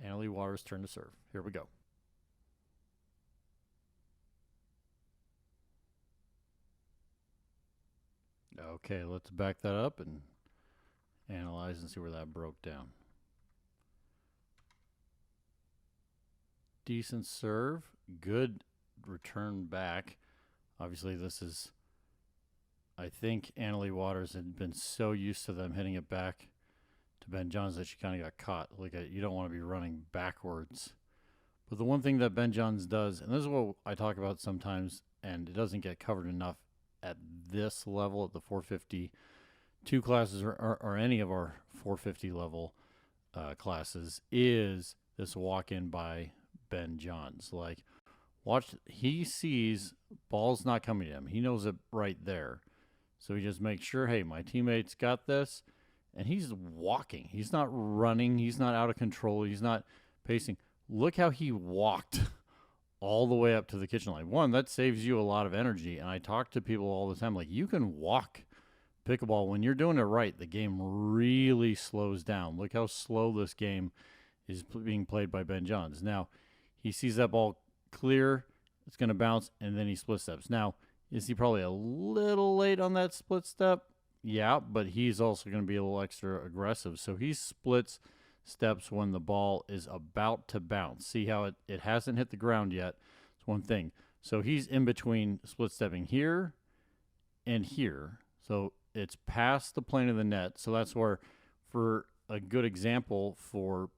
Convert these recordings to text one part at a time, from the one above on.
Annalie Waters' turn to serve. Here we go. Okay, let's back that up and analyze and see where that broke down. Decent serve, good return back. Obviously, this is, I think Annalie Waters had been so used to them hitting it back to Ben Johns that she kind of got caught. Like, you don't want to be running backwards. But the one thing that Ben Johns does, and this is what I talk about sometimes, and it doesn't get covered enough at this level, at the 452 classes or any of our 450 level classes, is this walk-in by Ben Johns. Like, watch, he sees ball's not coming to him. He knows it right there. So he just makes sure, hey, my teammates got this. And he's walking. He's not running. He's not out of control. He's not pacing. Look how he walked all the way up to the kitchen line. One, that saves you a lot of energy. And I talk to people all the time, like, you can walk pickleball. When you're doing it right, the game really slows down. Look how slow this game is being played by Ben Johns. Now, he sees that ball clear. It's going to bounce, and then he split steps. Now, is he probably a little late on that split step? Yeah, but he's also going to be a little extra aggressive. So he splits steps when the ball is about to bounce. See how it hasn't hit the ground yet? It's one thing. So he's in between split stepping here and here. So it's past the plane of the net. So that's where, for a good example for,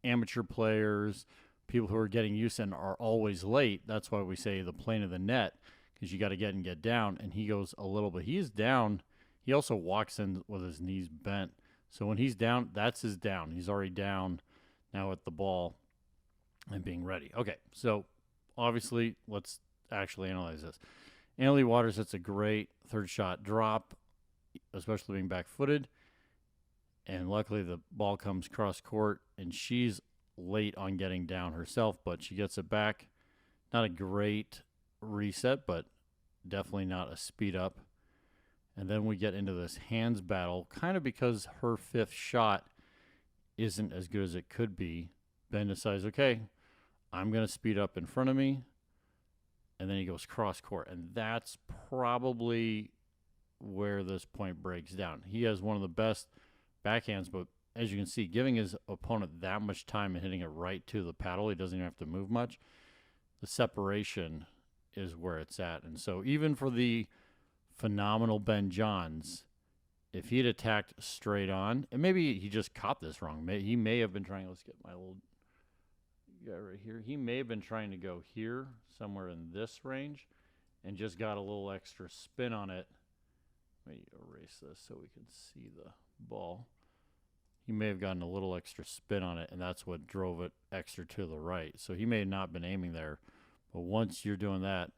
amateur players, people who are getting used and are always late, that's why we say the plane of the net, because you got to get down. And he goes a little bit. He is down. He also walks in with his knees bent. So when he's down, that's his down. He's already down now at the ball and being ready. Okay, so obviously, let's actually analyze this. Annalie Waters hits a great third shot drop, especially being back-footed. And luckily, the ball comes cross court, and she's late on getting down herself, but she gets it back. Not a great reset, but definitely not a speed up. And then we get into this hands battle, kind of because her fifth shot isn't as good as it could be. Ben decides, okay, I'm going to speed up in front of me. And then he goes cross court. And that's probably where this point breaks down. He has one of the best backhands, but as you can see, giving his opponent that much time and hitting it right to the paddle, he doesn't even have to move much. The separation is where it's at. And so even for the phenomenal Ben Johns, if he had attacked straight on, and maybe he just caught this wrong. He may have been trying, let's get my little guy right here. He may have been trying to go here, somewhere in this range, and just got a little extra spin on it. Let me erase this so we can see the ball. He may have gotten a little extra spin on it, and that's what drove it extra to the right. So he may have not been aiming there. But once you're doing that,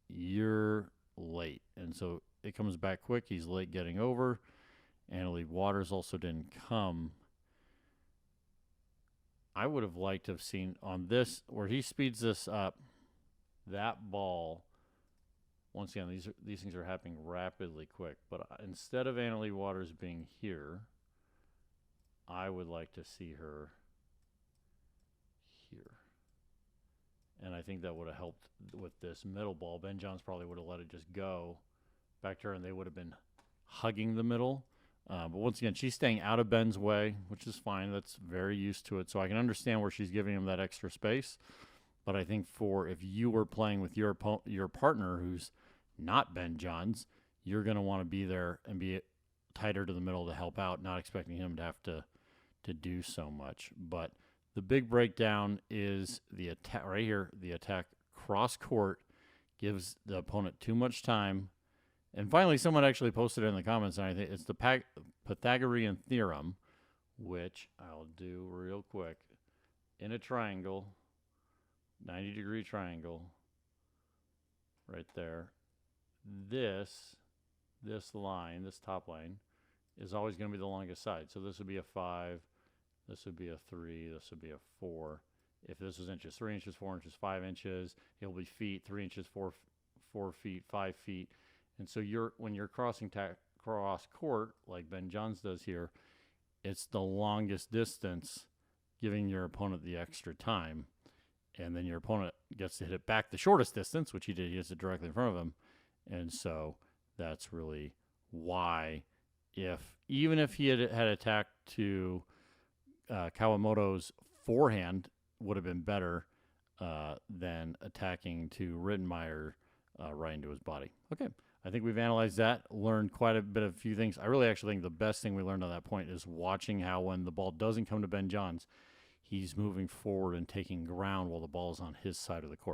you're late. And so it comes back quick. He's late getting over. Annalie Waters also didn't come. I would have liked to have seen on this, where he speeds this up, that ball. Once again, these things are happening rapidly quick. But instead of Annalie Waters being here, I would like to see her here. And I think that would have helped with this middle ball. Ben Johns probably would have let it just go back to her, and they would have been hugging the middle. But once again, she's staying out of Ben's way, which is fine. That's very used to it. So I can understand where she's giving him that extra space. But I think if you were playing with your partner who's not Ben Johns, you're going to want to be there and be tighter to the middle to help out, not expecting him to have to do so much. But the big breakdown is the attack right here. The attack cross court gives the opponent too much time. And finally, someone actually posted it in the comments, and I think it's the Pythagorean theorem, which I'll do real quick. In a triangle, 90-degree triangle, right there, this line, this top line, is always going to be the longest side. So this would be a 5, this would be a 3, this would be a 4. If this was inches, 3 inches, 4 inches, 5 inches, it'll be feet, 3 inches, 4 feet, 5 feet. And so when you're crossing cross court, like Ben Johns does here, it's the longest distance giving your opponent the extra time, and then your opponent gets to hit it back the shortest distance, which he did. He hits it directly in front of him. And so that's really why, even if he had attacked to Kawamoto's forehand, would have been better than attacking to Rettenmaier right into his body. Okay, I think we've analyzed that, learned quite a bit of a few things. I really actually think the best thing we learned on that point is watching how when the ball doesn't come to Ben Johns, he's moving forward and taking ground while the ball is on his side of the court.